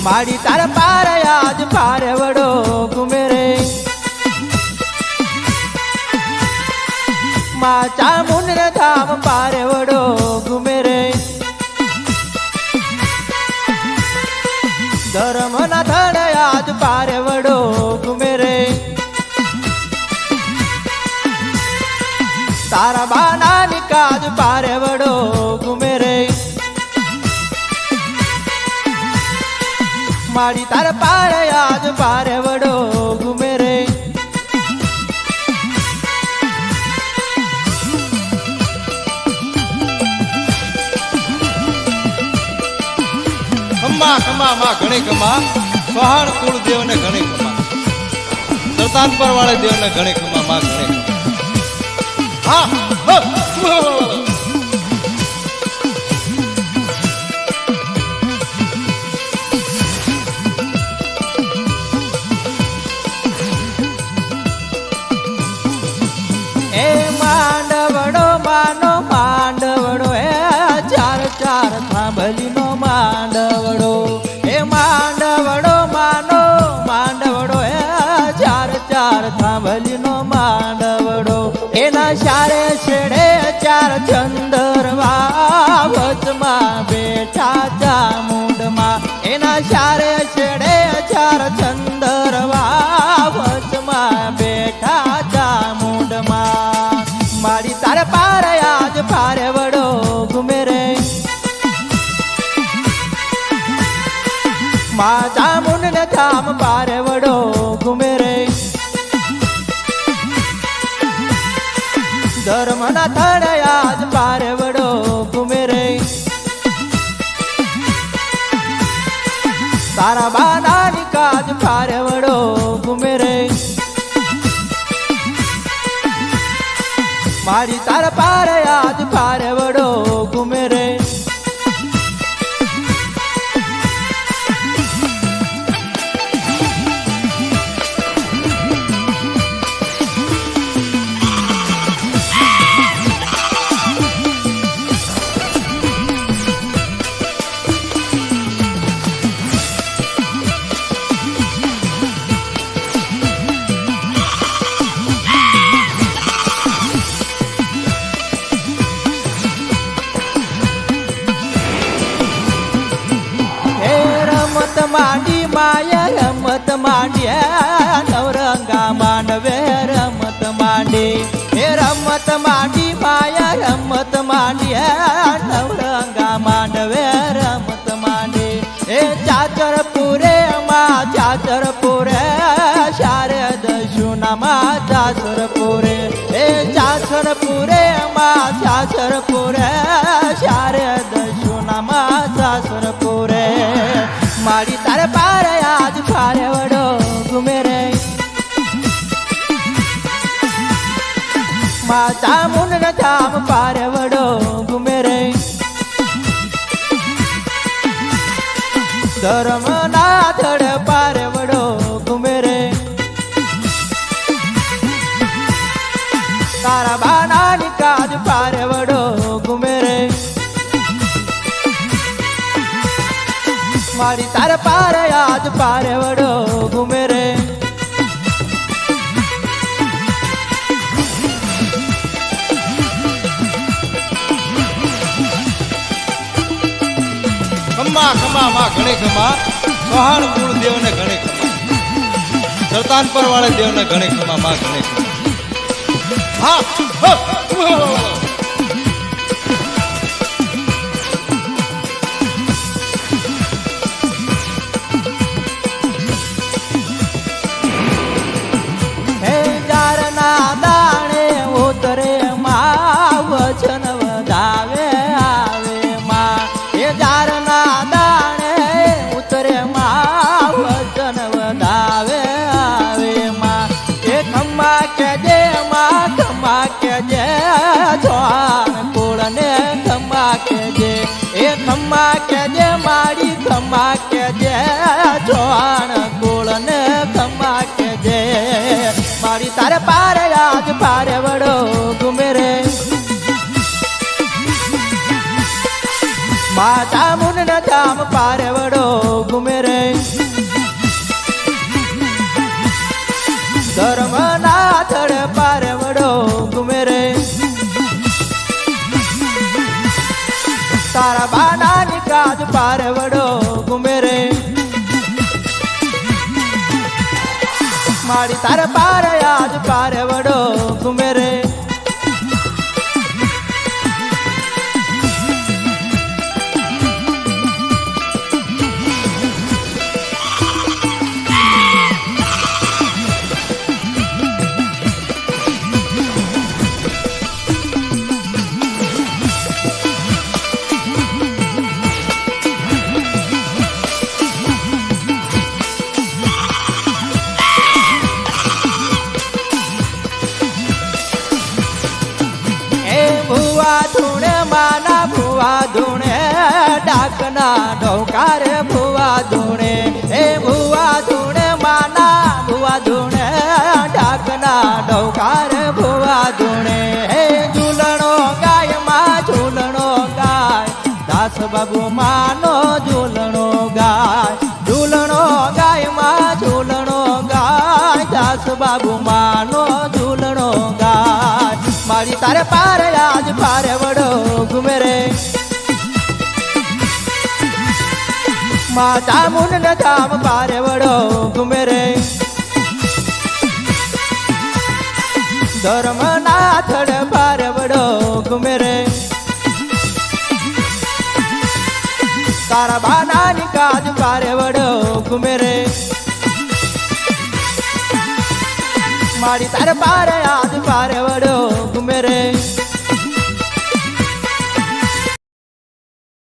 माड़ी तार पार आज पार वड़ो घूमे रे माँ चामुंडा धाम पार वड़ो घूमे रे धर्म ना धड़ आज पार वड़ो घूमे रे तारा बाना निकाज पार वड़ो घूमे रे माड़ी तार पार आज पार वड़ो घूमे रे खम्मा खम्मा माँ घणी खम्मा सोहाण कुल देव ने घणी खम्मा सरतानपर वाले देव ने घणी खम्मा माँ घणी खम्मा हाँ ए मांडवड़ो मानो मांडवड़ो ए चार चार थांभली नो मांडवड़ो ए मांडवड़ो मानो मांडवड़ो ए चार चार थांभली नो मांडवड़ो एना शारे छेड़े चार चंदरवा वचमा बेठा चामुंडमा एना शारे छेड़े चार चंदरवा वचमा बेठा चामुंडमा माड़ी तार पार आज पार वड़ो घूमे रे माँ चामुंडा धाम पार वड़ो घूमे रे धर्म ना धड़ आज पार वड़ो घूमे रे तारा बाना निकाज पार वड़ो घूमे रे मारी तार पार आज पार वड़ो घूमे रे मांडी माया रमत मांडी नवरंगा मांडवे रमत मांडी हे रमत मांडी माया रमत मांडी नवरंगा मांडवे रमत मांडी हे चाचर पुरे माँ चाचर पुरे शारद सुना माँ चाचर पुरे हे चाचर पुरे माँ चाचर पुरे शारद सुना माँ चाचर पुरे माड़ी तार पार आज पार वड़ो घूमे रे माँ चामुंडा धाम पार वड़ो घूमे रे धर्म ना धड़ पार वड़ो घूमे रे तारा बाना निकाज पार वड़ो घूमे रे मारी तार पार आज पार वड़ो घूमे रे खम्मा खम्मा माँ घणी खम्मा सोहाण कुल देव ने घणी खम्मा सरतानपर वाले देव ने घणी खम्मा माँ घणी खम्मा हाँ वचन वधावे आवे माँ ये जार ना दाणे उतरे माँ वचन वधावे आवे माँ ये खम्मा के जे जवान कुल ने खम्मा के जे ये खम्मा के जे माड़ी खम्मा के जे जवान कुल ने खम्मा के जे माड़ी तार पार आज पार वड़ो घूमे रे માતા મુન ન ધામ પારવડો ઘુમે રે ધર્મ ના થડ પારવડો ઘુમે રે તારા બાના ની કાજ પારવડો ઘુમે રે મારી તાર પાર આજ પારવડો ઘુમે રે ભુવા ધૂણે માના ભુવા ધૂણે ડાકના ઢોકાર ભુવા ધૂણે એ ભુવા ધૂણે માના ભુવા ધૂણે ડાકના ઢોકાર ભુવા ધૂણે એ ઝૂલણો ગાય માં ઝૂલણો ગાય દાસ બાબુ માનો ઝૂલણો ગાય ઝૂલણો ગાય માં ઝૂલણો ગાય દાસ બાબુ માનો ઝૂલણો ગાય મારી તારે પાર આજ પારવડો ઘુમે રે માતા મુન ન ધામ પારવડો ઘુમે રે ધર્મ ના થડ પારવડો ઘુમે રે તારા બાના ની કાજ પારવડો ઘુમે રે મારી તાર પાર આજ પારવડો ઘુમે રે